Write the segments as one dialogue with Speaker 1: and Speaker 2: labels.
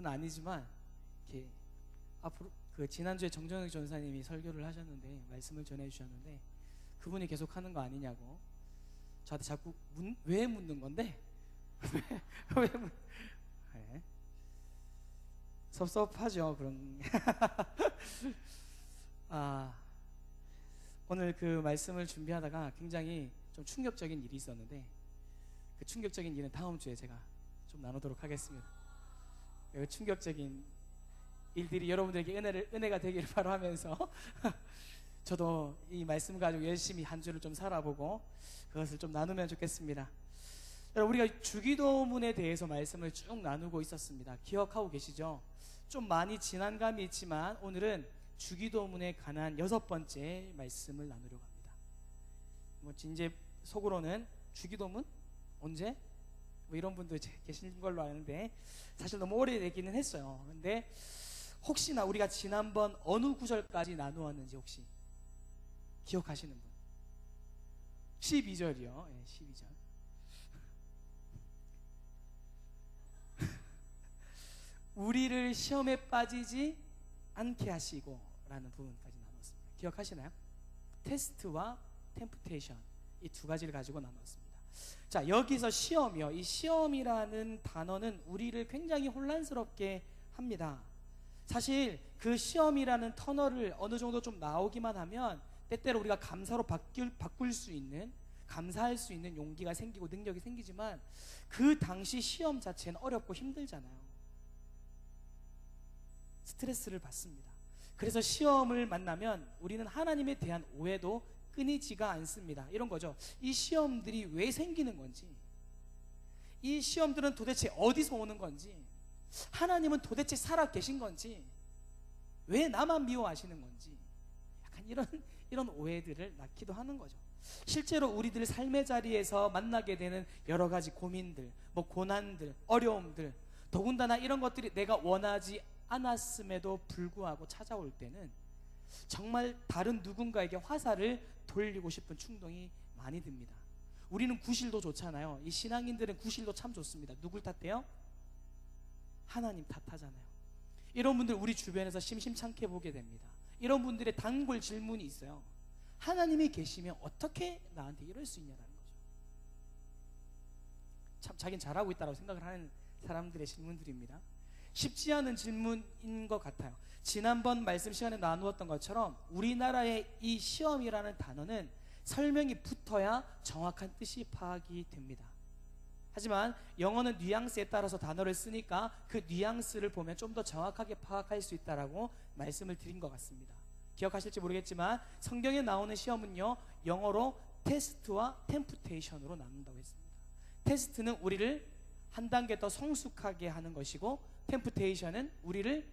Speaker 1: 아니지만 이렇게 앞으로 그 지난주에 정정혁 전사님이 설교를 하셨는데 말씀을 전해 주셨는데 그분이 계속 하는 거 아니냐고 저한테 자꾸 왜 묻는 건데 네. 섭섭하죠 그런 오늘 그 말씀을 준비하다가 굉장히 좀 충격적인 일이 있었는데 그 충격적인 일은 다음 주에 제가 좀 나누도록 하겠습니다. 그 충격적인 일들이 여러분들에게 은혜가 되기를 바라면서 저도 이 말씀 가지고 열심히 한 주를 좀 살아보고 그것을 좀 나누면 좋겠습니다. 여러분, 우리가 주기도문에 대해서 말씀을 쭉 나누고 있었습니다. 기억하고 계시죠? 좀 많이 지난 감이 있지만 오늘은 주기도문에 관한 6번째 말씀을 나누려고 합니다. 뭐 이제 속으로는 주기도문? 언제? 뭐 이런 분도 계신 걸로 아는데 사실 너무 오래되기는 했어요. 근데 혹시나 우리가 지난번 어느 구절까지 나누었는지 혹시 기억하시는 분? 12절이요. 네, 12절. 우리를 시험에 빠지지 않게 하시고 라는 부분까지 나눴습니다. 기억하시나요? 테스트와 템프테이션, 이 두 가지를 가지고 나눴습니다. 자, 여기서 시험이요. 이 시험이라는 단어는 우리를 굉장히 혼란스럽게 합니다. 사실 그 시험이라는 터널을 어느 정도 좀 나오기만 하면 때때로 우리가 감사로 바꿀 수 있는, 감사할 수 있는 용기가 생기고 능력이 생기지만 그 당시 시험 자체는 어렵고 힘들잖아요. 스트레스를 받습니다. 그래서 시험을 만나면 우리는 하나님에 대한 오해도 끊이지가 않습니다. 이런 거죠. 이 시험들이 왜 생기는 건지, 이 시험들은 도대체 어디서 오는 건지, 하나님은 도대체 살아 계신 건지, 왜 나만 미워하시는 건지, 약간 이런 오해들을 낳기도 하는 거죠. 실제로 우리들 삶의 자리에서 만나게 되는 여러 가지 고민들, 뭐 고난들, 어려움들, 더군다나 이런 것들이 내가 원하지 않았음에도 불구하고 찾아올 때는 정말 다른 누군가에게 화살을 돌리고 싶은 충동이 많이 듭니다. 우리는 구실도 좋잖아요. 이 신앙인들은 구실도 참 좋습니다. 누굴 탓해요? 하나님 탓하잖아요. 이런 분들 우리 주변에서 심심찮게 보게 됩니다. 이런 분들의 단골 질문이 있어요. 하나님이 계시면 어떻게 나한테 이럴 수 있냐라는 거죠. 참 자기는 잘하고 있다고 생각을 하는 사람들의 질문들입니다. 쉽지 않은 질문인 것 같아요. 지난번 말씀 시간에 나누었던 것처럼 우리나라의 이 시험이라는 단어는 설명이 붙어야 정확한 뜻이 파악이 됩니다. 하지만 영어는 뉘앙스에 따라서 단어를 쓰니까 그 뉘앙스를 보면 좀 더 정확하게 파악할 수 있다라고 말씀을 드린 것 같습니다. 기억하실지 모르겠지만 성경에 나오는 시험은요, 영어로 테스트와 템프테이션으로 나눈다고 했습니다. 테스트는 우리를 한 단계 더 성숙하게 하는 것이고, 템프테이션은 우리를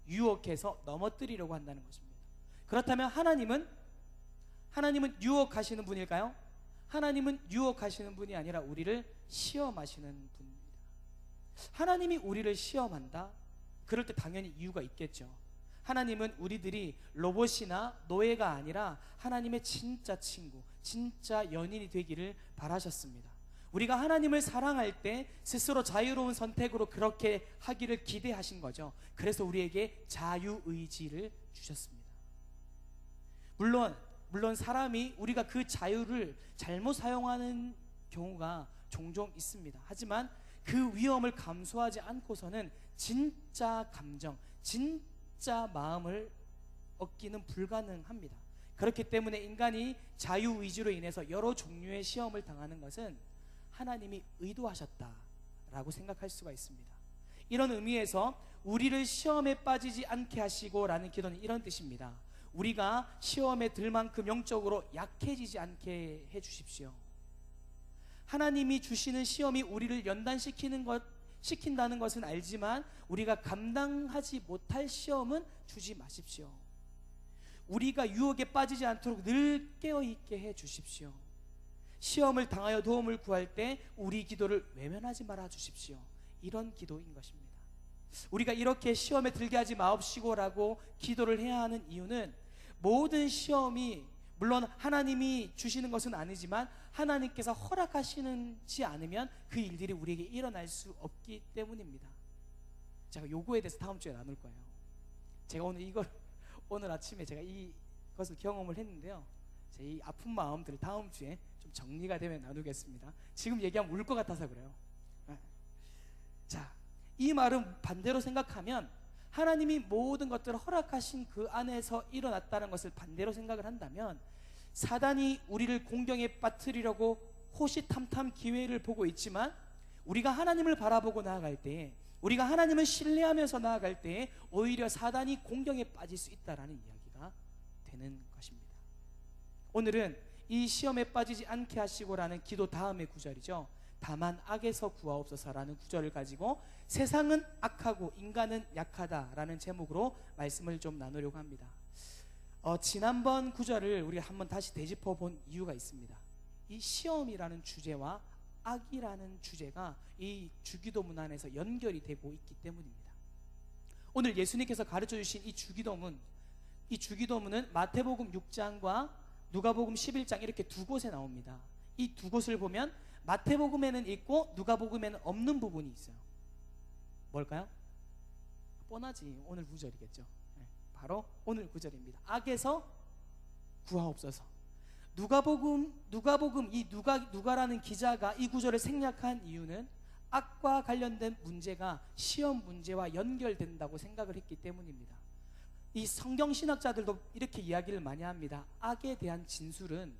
Speaker 1: 유혹해서 넘어뜨리려고 한다는 것입니다. 그렇다면 하나님은 유혹하시는 분일까요? 하나님은 유혹하시는 분이 아니라 우리를 시험하시는 분입니다. 하나님이 우리를 시험한다? 그럴 때 당연히 이유가 있겠죠. 하나님은 우리들이 로봇이나 노예가 아니라 하나님의 진짜 친구, 진짜 연인이 되기를 바라셨습니다. 우리가 하나님을 사랑할 때 스스로 자유로운 선택으로 그렇게 하기를 기대하신 거죠. 그래서 우리에게 자유의지를 주셨습니다. 물론 사람이 우리가 그 자유를 잘못 사용하는 경우가 종종 있습니다. 하지만 그 위험을 감수하지 않고서는 진짜 감정, 진짜 마음을 얻기는 불가능합니다. 그렇기 때문에 인간이 자유의지로 인해서 여러 종류의 시험을 당하는 것은 하나님이 의도하셨다라고 생각할 수가 있습니다. 이런 의미에서 우리를 시험에 빠지지 않게 하시고 라는 기도는 이런 뜻입니다. 우리가 시험에 들 만큼 영적으로 약해지지 않게 해주십시오. 하나님이 주시는 시험이 우리를 연단시킨다는 것은 알지만 우리가 감당하지 못할 시험은 주지 마십시오. 우리가 유혹에 빠지지 않도록 늘 깨어있게 해주십시오. 시험을 당하여 도움을 구할 때 우리 기도를 외면하지 말아 주십시오. 이런 기도인 것입니다. 우리가 이렇게 시험에 들게 하지 마옵시고라고 기도를 해야 하는 이유는 모든 시험이 물론 하나님이 주시는 것은 아니지만 하나님께서 허락하시지 않으면 그 일들이 우리에게 일어날 수 없기 때문입니다. 제가 요거에 대해서 다음 주에 나눌 거예요. 제가 오늘 아침에 제가 이것을 경험을 했는데요. 제 이 아픈 마음들을 다음 주에 좀 정리가 되면 나누겠습니다. 지금 얘기하면 울 것 같아서 그래요. 자, 이 말은 반대로 생각하면 하나님이 모든 것들을 허락하신 그 안에서 일어났다는 것을 반대로 생각을 한다면, 사단이 우리를 공경에 빠뜨리려고 호시탐탐 기회를 보고 있지만, 우리가 하나님을 바라보고 나아갈 때에, 우리가 하나님을 신뢰하면서 나아갈 때에 오히려 사단이 공경에 빠질 수 있다라는 이야기가 되는 것입니다. 오늘은 이 시험에 빠지지 않게 하시고라는 기도 다음의 구절이죠. 다만 악에서 구하옵소서라는 구절을 가지고 세상은 악하고 인간은 약하다라는 제목으로 말씀을 좀 나누려고 합니다. 지난번 구절을 우리가 한번 다시 되짚어 본 이유가 있습니다. 이 시험이라는 주제와 악이라는 주제가 이 주기도문 안에서 연결이 되고 있기 때문입니다. 오늘 예수님께서 가르쳐 주신 이 주기도문은 마태복음 6장과 누가복음 11장 이렇게 두 곳에 나옵니다. 이 두 곳을 보면 마태복음에는 있고 누가복음에는 없는 부분이 있어요. 뭘까요? 뻔하지. 오늘 구절이겠죠. 바로 오늘 구절입니다. 악에서 구하옵소서. 누가복음 이 누가라는 기자가 이 구절을 생략한 이유는 악과 관련된 문제가 시험 문제와 연결된다고 생각을 했기 때문입니다. 이 성경 신학자들도 이렇게 이야기를 많이 합니다. 악에 대한 진술은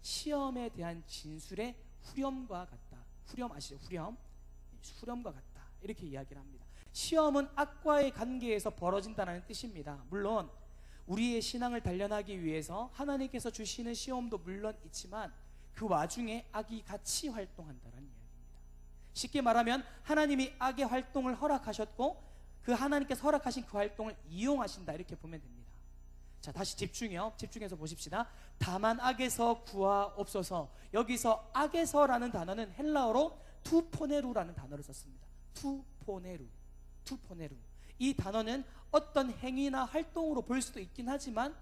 Speaker 1: 시험에 대한 진술의 후렴과 같다. 후렴 아시죠? 후렴과 같다. 이렇게 이야기를 합니다. 시험은 악과의 관계에서 벌어진다는 뜻입니다. 물론 우리의 신앙을 단련하기 위해서 하나님께서 주시는 시험도 물론 있지만 그 와중에 악이 같이 활동한다는 이야기입니다. 쉽게 말하면 하나님이 악의 활동을 허락하셨고 그 하나님께서 허락하신 그 활동을 이용하신다, 이렇게 보면 됩니다. 자, 다시 집중해서 보십시다. 다만 악에서 구하옵소서. 여기서 악에서라는 단어는 헬라어로 투포네루라는 단어를 썼습니다. 투포네루. 이 단어는 어떤 행위나 활동으로 볼 수도 있긴 하지만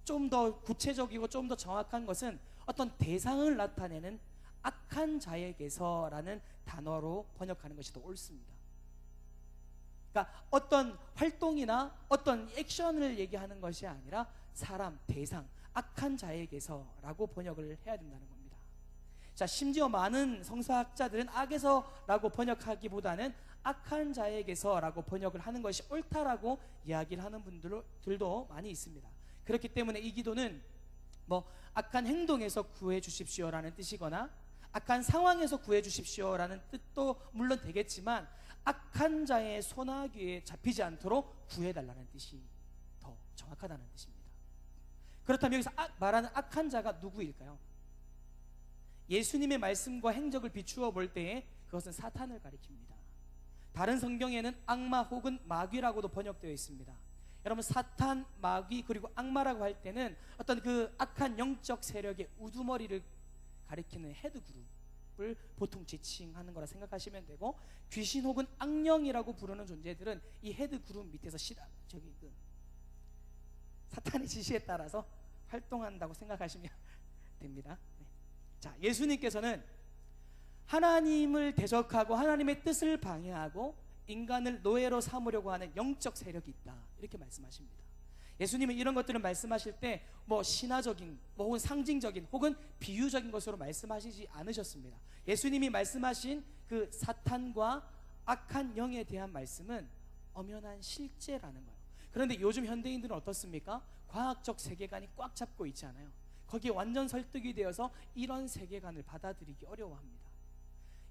Speaker 1: 좀 더 구체적이고 좀 더 정확한 것은 어떤 대상을 나타내는 악한 자에게서라는 단어로 번역하는 것이 더 옳습니다. 그러니까 어떤 활동이나 어떤 액션을 얘기하는 것이 아니라 사람, 대상, 악한 자에게서라고 번역을 해야 된다는 겁니다. 자, 심지어 많은 성서학자들은 악에서라고 번역하기보다는 악한 자에게서라고 번역을 하는 것이 옳다라고 이야기를 하는 분들도 많이 있습니다. 그렇기 때문에 이 기도는 악한 행동에서 구해 주십시오라는 뜻이거나 악한 상황에서 구해 주십시오라는 뜻도 물론 되겠지만 악한 자의 소나기에 잡히지 않도록 구해달라는 뜻이 더 정확하다는 뜻입니다. 그렇다면 여기서 말하는 악한 자가 누구일까요? 예수님의 말씀과 행적을 비추어 볼 때에 그것은 사탄을 가리킵니다. 다른 성경에는 악마 혹은 마귀라고도 번역되어 있습니다. 여러분, 사탄, 마귀 그리고 악마라고 할 때는 어떤 그 악한 영적 세력의 우두머리를 가리키는 헤드그룹을 보통 지칭하는 거라 생각하시면 되고, 귀신 혹은 악령이라고 부르는 존재들은 이 헤드그룹 밑에서 사탄의 지시에 따라서 활동한다고 생각하시면 됩니다. 자, 예수님께서는 하나님을 대적하고 하나님의 뜻을 방해하고 인간을 노예로 삼으려고 하는 영적 세력이 있다, 이렇게 말씀하십니다. 예수님은 이런 것들을 말씀하실 때 신화적인 혹은 상징적인 혹은 비유적인 것으로 말씀하시지 않으셨습니다. 예수님이 말씀하신 그 사탄과 악한 영에 대한 말씀은 엄연한 실제라는 거예요. 그런데 요즘 현대인들은 어떻습니까? 과학적 세계관이 꽉 잡고 있지 않아요. 거기에 완전 설득이 되어서 이런 세계관을 받아들이기 어려워합니다.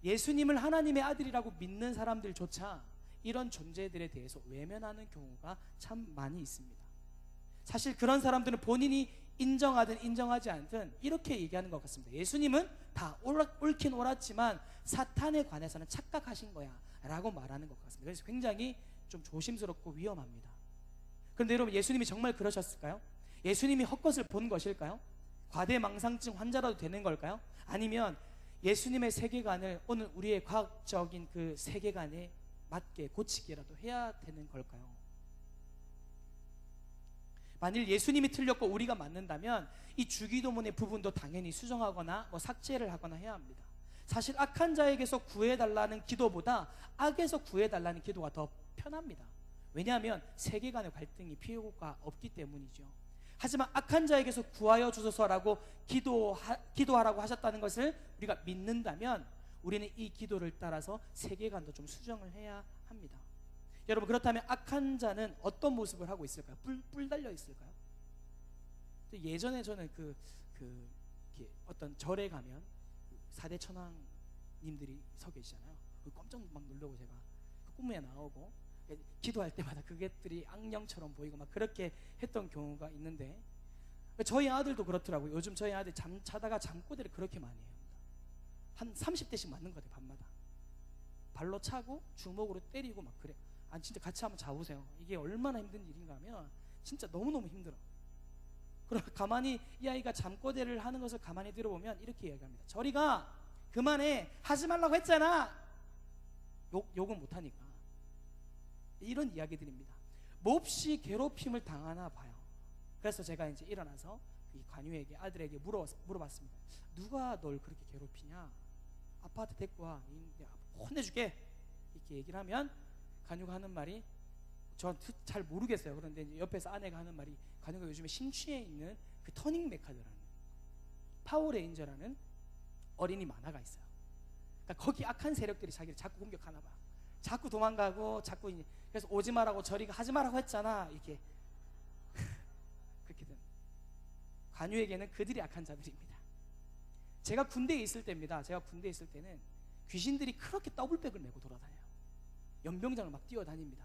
Speaker 1: 예수님을 하나님의 아들이라고 믿는 사람들조차 이런 존재들에 대해서 외면하는 경우가 참 많이 있습니다. 사실 그런 사람들은 본인이 인정하든 인정하지 않든 이렇게 얘기하는 것 같습니다. 예수님은 다 옳긴 옳았지만 사탄에 관해서는 착각하신 거야 라고 말하는 것 같습니다. 그래서 굉장히 좀 조심스럽고 위험합니다. 그런데 여러분, 예수님이 정말 그러셨을까요? 예수님이 헛것을 본 것일까요? 과대망상증 환자라도 되는 걸까요? 아니면 예수님의 세계관을 오늘 우리의 과학적인 그 세계관에 맞게 고치기라도 해야 되는 걸까요? 만일 예수님이 틀렸고 우리가 맞는다면 이 주기도문의 부분도 당연히 수정하거나 삭제를 하거나 해야 합니다. 사실 악한 자에게서 구해달라는 기도보다 악에서 구해달라는 기도가 더 편합니다. 왜냐하면 세계관의 갈등이 필요가 없기 때문이죠. 하지만 악한 자에게서 구하여 주소서라고 기도하라고 하셨다는 것을 우리가 믿는다면 우리는 이 기도를 따라서 세계관도 좀 수정을 해야 합니다. 여러분, 그렇다면 악한 자는 어떤 모습을 하고 있을까요? 뿔 달려 있을까요? 예전에 저는 어떤 절에 가면 사대 천왕님들이 서 계시잖아요. 깜짝 막 놀라고 제가 꿈에 나오고 기도할 때마다 그것들이 악령처럼 보이고 막 그렇게 했던 경우가 있는데, 저희 아들도 그렇더라고요. 요즘 저희 아들 자다가 잠꼬대를 그렇게 많이 해요. 한 30대씩 맞는 것 같아요. 밤마다 발로 차고 주먹으로 때리고 막 그래요. 아니 진짜 같이 한번 자보세요. 이게 얼마나 힘든 일인가 하면 진짜 너무너무 힘들어. 그럼 가만히 이 아이가 잠꼬대를 하는 것을 가만히 들어보면 이렇게 이야기합니다. 저리가, 그만해, 하지 말라고 했잖아. 욕은 못하니까. 이런 이야기들입니다. 몹시 괴롭힘을 당하나 봐요. 그래서 제가 이제 일어나서 이 관유에게, 아들에게 물어봤습니다. 누가 널 그렇게 괴롭히냐? 아빠한테 데리고 와, 혼내줄게. 이렇게 얘기를 하면 관유가 하는 말이, 전 잘 모르겠어요. 그런데 이제 옆에서 아내가 하는 말이, 관유가 요즘에 심취해 있는 그 터닝 메카드라는, 파워레인저라는 어린이 만화가 있어요. 그러니까 거기 악한 세력들이 자기를 자꾸 공격하나 봐. 자꾸 도망가고, 자꾸 이제, 그래서 오지 말라고, 저리가 하지 말라고 했잖아, 이렇게. 그렇게 된 관유에게는 그들이 악한 자들입니다. 제가 군대에 있을 때입니다. 제가 군대에 있을 때는 귀신들이 그렇게 더블백을 메고 돌아다녀요. 연병장을 막 뛰어다닙니다.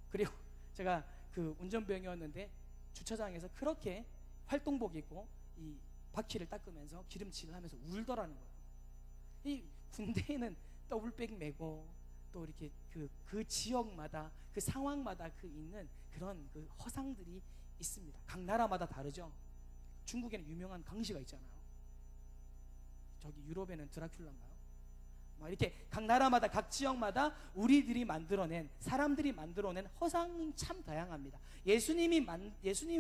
Speaker 1: 그리고 제가 그 운전병이었는데 주차장에서 그렇게 활동복 입고 이 바퀴를 닦으면서 기름칠을 하면서 울더라는 거예요. 이 군대에는 더블백 메고 또 이렇게 그 지역마다, 그 상황마다 있는 그런 그 허상들이 있습니다. 각 나라마다 다르죠. 중국에는 유명한 강시가 있잖아요. 저기 유럽에는 드라큘라인가요? 막 이렇게 각 나라마다, 각 지역마다 우리들이 만들어낸, 사람들이 만들어낸 허상이 참 다양합니다. 예수님이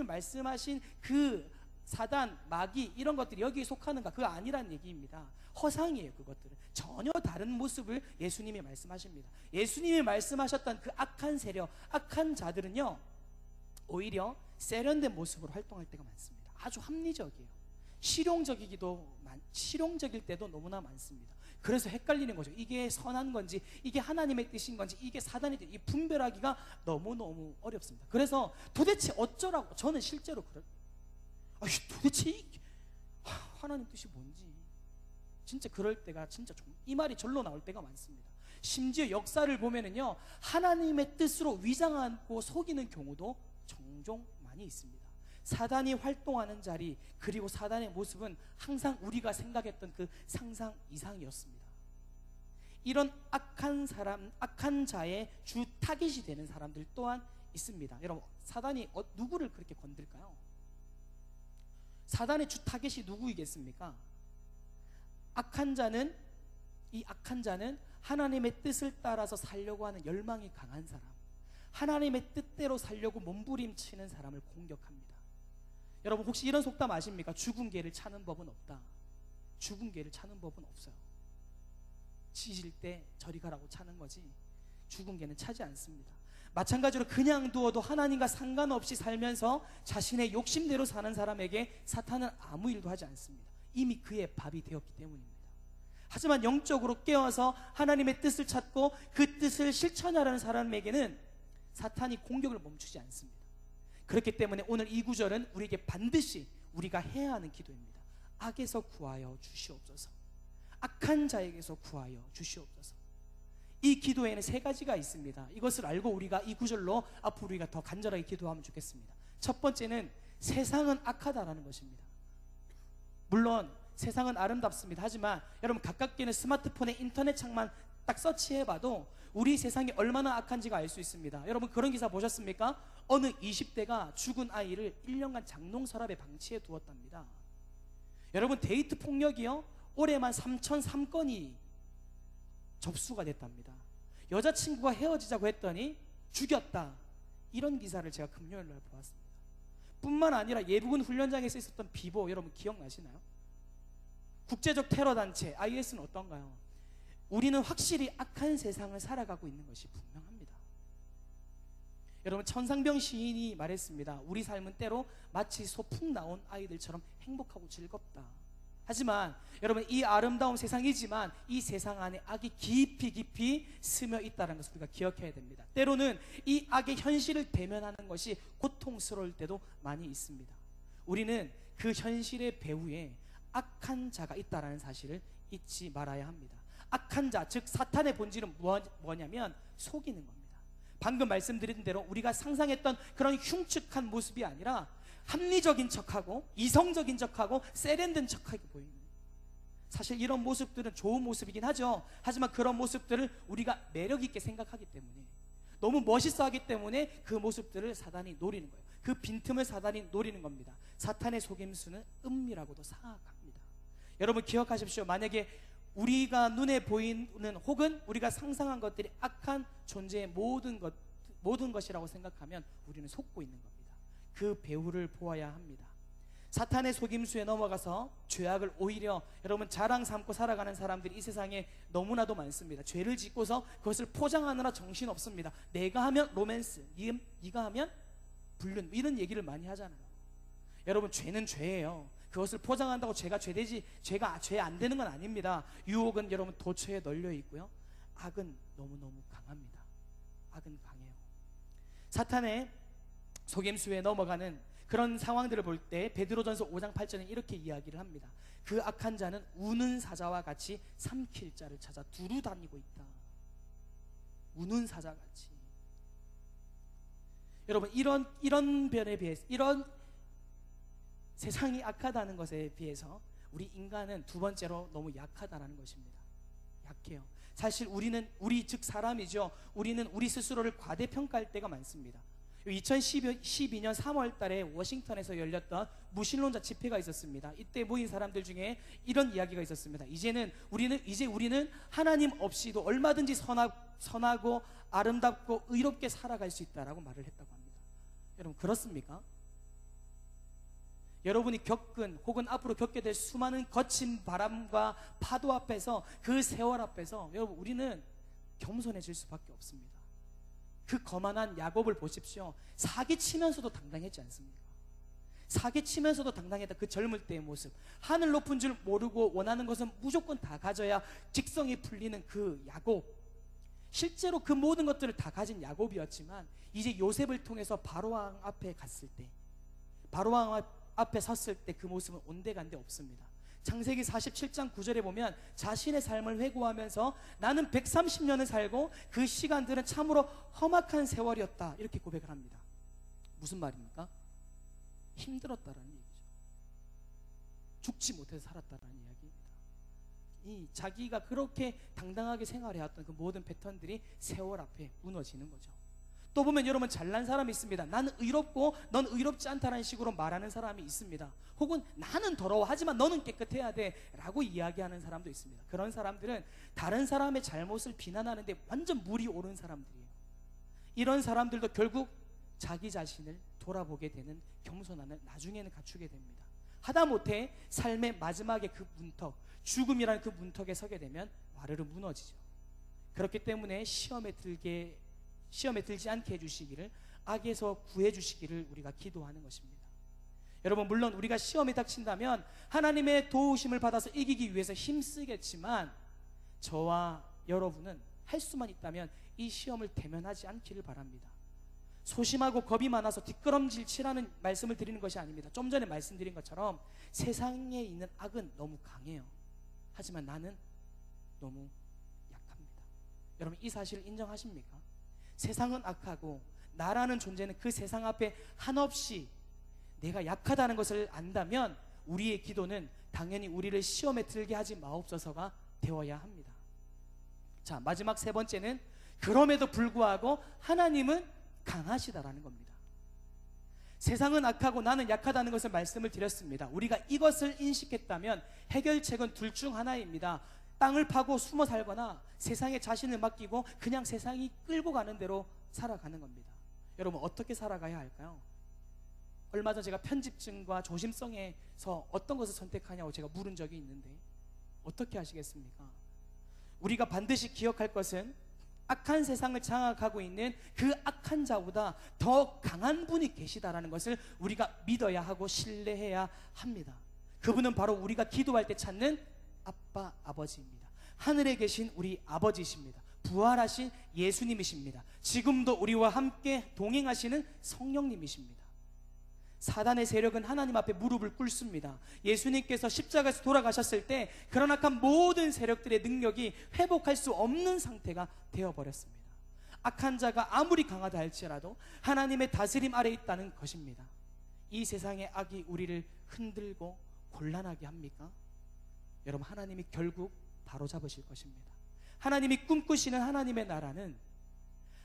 Speaker 1: 말씀하신 그 사단, 마귀 이런 것들이 여기에 속하는가? 그거 아니란 얘기입니다. 허상이에요. 그것들은 전혀 다른 모습을 예수님이 말씀하십니다. 예수님이 말씀하셨던 그 악한 세력, 악한 자들은요, 오히려 세련된 모습으로 활동할 때가 많습니다. 아주 합리적이에요. 실용적일 때도 너무나 많습니다. 그래서 헷갈리는 거죠. 이게 선한 건지, 이게 하나님의 뜻인 건지, 이게 사단의 뜻, 이 분별하기가 너무너무 어렵습니다. 그래서 도대체 어쩌라고, 저는 실제로 도대체 하나님 뜻이 뭔지 진짜 그럴 때가 진짜 이 말이 절로 나올 때가 많습니다. 심지어 역사를 보면은요, 하나님의 뜻으로 위장하고 속이는 경우도 종종 많이 있습니다. 사단이 활동하는 자리, 그리고 사단의 모습은 항상 우리가 생각했던 그 상상 이상이었습니다. 이런 악한 자의 주 타깃이 되는 사람들 또한 있습니다. 여러분, 사단이 누구를 그렇게 건들까요? 사단의 주 타깃이 누구이겠습니까? 이 악한 자는 하나님의 뜻을 따라서 살려고 하는 열망이 강한 사람, 하나님의 뜻대로 살려고 몸부림치는 사람을 공격합니다. 여러분, 혹시 이런 속담 아십니까? 죽은 개를 차는 법은 없다. 죽은 개를 차는 법은 없어요. 지질 때 저리 가라고 차는 거지 죽은 개는 차지 않습니다. 마찬가지로 그냥 두어도 하나님과 상관없이 살면서 자신의 욕심대로 사는 사람에게 사탄은 아무 일도 하지 않습니다. 이미 그의 밥이 되었기 때문입니다. 하지만 영적으로 깨어서 하나님의 뜻을 찾고 그 뜻을 실천하려는 사람에게는 사탄이 공격을 멈추지 않습니다. 그렇기 때문에 오늘 이 구절은 우리에게 반드시 우리가 해야 하는 기도입니다. 악에서 구하여 주시옵소서. 악한 자에게서 구하여 주시옵소서. 이 기도에는 세 가지가 있습니다. 이것을 알고 우리가 이 구절로 앞으로 우리가 더 간절하게 기도하면 좋겠습니다. 첫 번째는 세상은 악하다라는 것입니다. 물론 세상은 아름답습니다. 하지만 여러분, 가깝게 있는 스마트폰의 인터넷 창만 딱 서치해봐도 우리 세상이 얼마나 악한지가 알 수 있습니다. 여러분, 그런 기사 보셨습니까? 어느 20대가 죽은 아이를 1년간 장롱 서랍에 방치해 두었답니다. 여러분, 데이트 폭력이요, 올해만 3,003건이 접수가 됐답니다. 여자친구가 헤어지자고 했더니 죽였다. 이런 기사를 제가 금요일날 보았습니다. 뿐만 아니라 예비군 훈련장에서 있었던 비보, 여러분 기억나시나요? 국제적 테러 단체 IS는 어떤가요? 우리는 확실히 악한 세상을 살아가고 있는 것이 분명합니다. 여러분, 천상병 시인이 말했습니다. 우리 삶은 때로 마치 소풍 나온 아이들처럼 행복하고 즐겁다. 하지만 여러분, 이 아름다운 세상이지만 이 세상 안에 악이 깊이 스며 있다는 것을 우리가 기억해야 됩니다. 때로는 이 악의 현실을 대면하는 것이 고통스러울 때도 많이 있습니다. 우리는 그 현실의 배후에 악한 자가 있다는 사실을 잊지 말아야 합니다. 악한 자, 즉 사탄의 본질은 뭐냐면 속이는 겁니다. 방금 말씀드린 대로 우리가 상상했던 그런 흉측한 모습이 아니라 합리적인 척하고 이성적인 척하고 세련된 척하게 보이는, 사실 이런 모습들은 좋은 모습이긴 하죠. 하지만 그런 모습들을 우리가 매력 있게 생각하기 때문에, 너무 멋있어 하기 때문에 그 모습들을 사단이 노리는 거예요. 그 빈틈을 사단이 노리는 겁니다. 사탄의 속임수는 은밀하고도 사악합니다. 여러분 기억하십시오. 만약에 우리가 눈에 보이는 혹은 우리가 상상한 것들이 악한 존재의 모든 것이라고 생각하면 우리는 속고 있는 겁니다. 그 배후를 보아야 합니다. 사탄의 속임수에 넘어가서 죄악을 오히려 여러분 자랑 삼고 살아가는 사람들이 이 세상에 너무나도 많습니다. 죄를 짓고서 그것을 포장하느라 정신없습니다. 내가 하면 로맨스, 네가 하면 불륜, 이런 얘기를 많이 하잖아요. 여러분, 죄는 죄예요. 그것을 포장한다고 죄가 죄 안 되는 건 아닙니다. 유혹은 여러분 도처에 널려 있고요. 악은 너무너무 강합니다. 악은 강해요. 사탄의 속임수에 넘어가는 그런 상황들을 볼 때 베드로전서 5장 8절에 이렇게 이야기를 합니다. 그 악한 자는 우는 사자와 같이 삼킬 자를 찾아 두루 다니고 있다. 우는 사자같이. 여러분, 이런 변에 비해서, 이런 세상이 악하다는 것에 비해서 우리 인간은 두 번째로 너무 약하다는 것입니다. 약해요. 사실 우리 즉 사람이죠. 우리는 우리 스스로를 과대평가할 때가 많습니다. 2012년 3월 달에 워싱턴에서 열렸던 무신론자 집회가 있었습니다. 이때 모인 사람들 중에 이런 이야기가 있었습니다. 이제 우리는 하나님 없이도 얼마든지 선하고 아름답고 의롭게 살아갈 수 있다라고 말을 했다고 합니다. 여러분, 그렇습니까? 여러분이 겪은 혹은 앞으로 겪게 될 수많은 거친 바람과 파도 앞에서, 그 세월 앞에서 여러분 우리는 겸손해질 수밖에 없습니다. 그 거만한 야곱을 보십시오. 사기치면서도 당당했지 않습니까? 사기치면서도 당당했다. 그 젊을 때의 모습, 하늘 높은 줄 모르고 원하는 것은 무조건 다 가져야 직성이 풀리는 그 야곱, 실제로 그 모든 것들을 다 가진 야곱이었지만 이제 요셉을 통해서 바로왕 앞에 갔을 때, 바로왕 앞에 섰을 때 그 모습은 온데간데 없습니다. 창세기 47장 9절에 보면 자신의 삶을 회고하면서 나는 130년을 살고 그 시간들은 참으로 험악한 세월이었다, 이렇게 고백을 합니다. 무슨 말입니까? 힘들었다라는 얘기죠. 죽지 못해서 살았다라는 이야기입니다. 이 자기가 그렇게 당당하게 생활해왔던 그 모든 패턴들이 세월 앞에 무너지는 거죠. 또 보면 여러분, 잘난 사람이 있습니다. 나는 의롭고 넌 의롭지 않다는 식으로 말하는 사람이 있습니다. 혹은 나는 더러워 하지만 너는 깨끗해야 돼 라고 이야기하는 사람도 있습니다. 그런 사람들은 다른 사람의 잘못을 비난하는데 완전 물이 오른 사람들이에요. 이런 사람들도 결국 자기 자신을 돌아보게 되는 겸손함을 나중에는 갖추게 됩니다. 하다못해 삶의 마지막에 그 문턱, 죽음이라는 그 문턱에 서게 되면 와르르 무너지죠. 그렇기 때문에 시험에 들지 않게 해주시기를, 악에서 구해주시기를 우리가 기도하는 것입니다. 여러분, 물론 우리가 시험에 닥친다면 하나님의 도우심을 받아서 이기기 위해서 힘쓰겠지만 저와 여러분은 할 수만 있다면 이 시험을 대면하지 않기를 바랍니다. 소심하고 겁이 많아서 뒷걸음질 치라는 말씀을 드리는 것이 아닙니다. 좀 전에 말씀드린 것처럼 세상에 있는 악은 너무 강해요. 하지만 나는 너무 약합니다. 여러분, 이 사실을 인정하십니까? 세상은 악하고 나라는 존재는 그 세상 앞에 한없이 내가 약하다는 것을 안다면 우리의 기도는 당연히 우리를 시험에 들게 하지 마옵소서가 되어야 합니다. 자, 마지막 세 번째는 그럼에도 불구하고 하나님은 강하시다라는 겁니다. 세상은 악하고 나는 약하다는 것을 말씀을 드렸습니다. 우리가 이것을 인식했다면 해결책은 둘 중 하나입니다. 땅을 파고 숨어 살거나 세상에 자신을 맡기고 그냥 세상이 끌고 가는 대로 살아가는 겁니다. 여러분, 어떻게 살아가야 할까요? 얼마 전 제가 편집증과 조심성에서 어떤 것을 선택하냐고 제가 물은 적이 있는데 어떻게 하시겠습니까? 우리가 반드시 기억할 것은 악한 세상을 장악하고 있는 그 악한 자보다 더 강한 분이 계시다라는 것을 우리가 믿어야 하고 신뢰해야 합니다. 그분은 바로 우리가 기도할 때 찾는 아빠, 아버지입니다. 하늘에 계신 우리 아버지십니다. 부활하신 예수님이십니다. 지금도 우리와 함께 동행하시는 성령님이십니다. 사단의 세력은 하나님 앞에 무릎을 꿇습니다. 예수님께서 십자가에서 돌아가셨을 때 그런 악한 모든 세력들의 능력이 회복할 수 없는 상태가 되어버렸습니다. 악한 자가 아무리 강하다 할지라도 하나님의 다스림 아래 있다는 것입니다. 이 세상의 악이 우리를 흔들고 곤란하게 합니까? 여러분, 하나님이 결국 바로잡으실 것입니다. 하나님이 꿈꾸시는 하나님의 나라는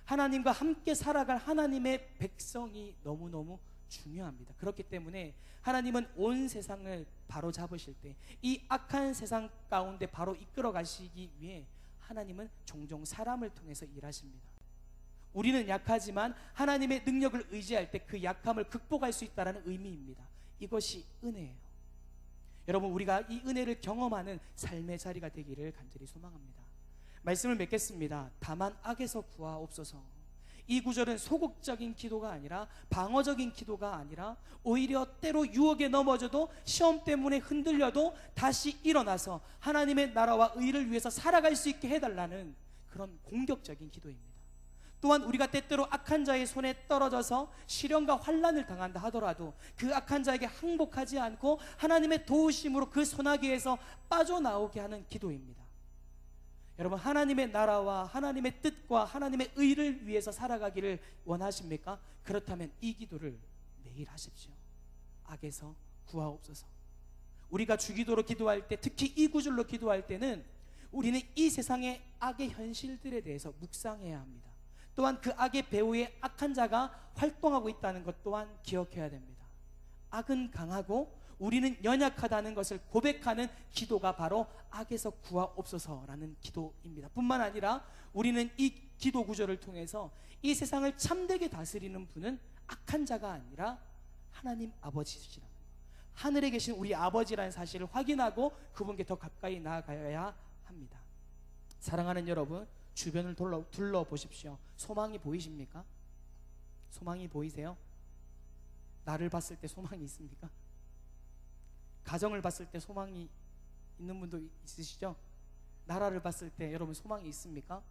Speaker 1: 하나님과 함께 살아갈 하나님의 백성이 너무너무 중요합니다. 그렇기 때문에 하나님은 온 세상을 바로잡으실 때 이 악한 세상 가운데 바로 이끌어 가시기 위해 하나님은 종종 사람을 통해서 일하십니다. 우리는 약하지만 하나님의 능력을 의지할 때 그 약함을 극복할 수 있다는 의미입니다. 이것이 은혜예요. 여러분, 우리가 이 은혜를 경험하는 삶의 자리가 되기를 간절히 소망합니다. 말씀을 맺겠습니다. 다만 악에서 구하옵소서. 이 구절은 소극적인 기도가 아니라 방어적인 기도가 아니라 오히려 때로 유혹에 넘어져도 시험 때문에 흔들려도 다시 일어나서 하나님의 나라와 의를 위해서 살아갈 수 있게 해달라는 그런 공격적인 기도입니다. 또한 우리가 때때로 악한 자의 손에 떨어져서 시련과 환난을 당한다 하더라도 그 악한 자에게 항복하지 않고 하나님의 도우심으로 그 소나기에서 빠져나오게 하는 기도입니다. 여러분, 하나님의 나라와 하나님의 뜻과 하나님의 의를 위해서 살아가기를 원하십니까? 그렇다면 이 기도를 매일 하십시오. 악에서 구하옵소서. 우리가 주기도로 기도할 때, 특히 이 구절로 기도할 때는 우리는 이 세상의 악의 현실들에 대해서 묵상해야 합니다. 또한 그 악의 배후에 악한 자가 활동하고 있다는 것 또한 기억해야 됩니다. 악은 강하고 우리는 연약하다는 것을 고백하는 기도가 바로 악에서 구하옵소서라는 기도입니다. 뿐만 아니라 우리는 이 기도 구절을 통해서 이 세상을 참되게 다스리는 분은 악한 자가 아니라 하나님 아버지시라는 것, 하늘에 계신 우리 아버지라는 사실을 확인하고 그분께 더 가까이 나아가야 합니다. 사랑하는 여러분, 주변을 둘러보십시오. 소망이 보이십니까? 소망이 보이세요? 나를 봤을 때 소망이 있습니까? 가정을 봤을 때 소망이 있는 분도 있으시죠? 나라를 봤을 때 여러분 소망이 있습니까?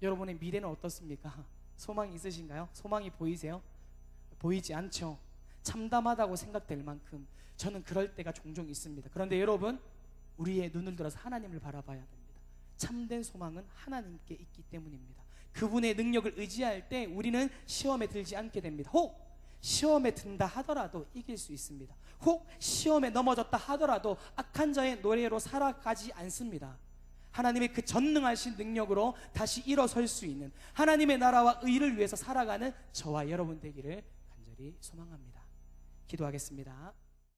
Speaker 1: 여러분의 미래는 어떻습니까? 소망이 있으신가요? 소망이 보이세요? 보이지 않죠? 참담하다고 생각될 만큼 저는 그럴 때가 종종 있습니다. 그런데 여러분, 우리의 눈을 들어서 하나님을 바라봐야 됩니다. 참된 소망은 하나님께 있기 때문입니다. 그분의 능력을 의지할 때 우리는 시험에 들지 않게 됩니다. 혹 시험에 든다 하더라도 이길 수 있습니다. 혹 시험에 넘어졌다 하더라도 악한 자의 노래로 살아가지 않습니다. 하나님의 그 전능하신 능력으로 다시 일어설 수 있는 하나님의 나라와 의를 위해서 살아가는 저와 여러분 되기를 간절히 소망합니다. 기도하겠습니다.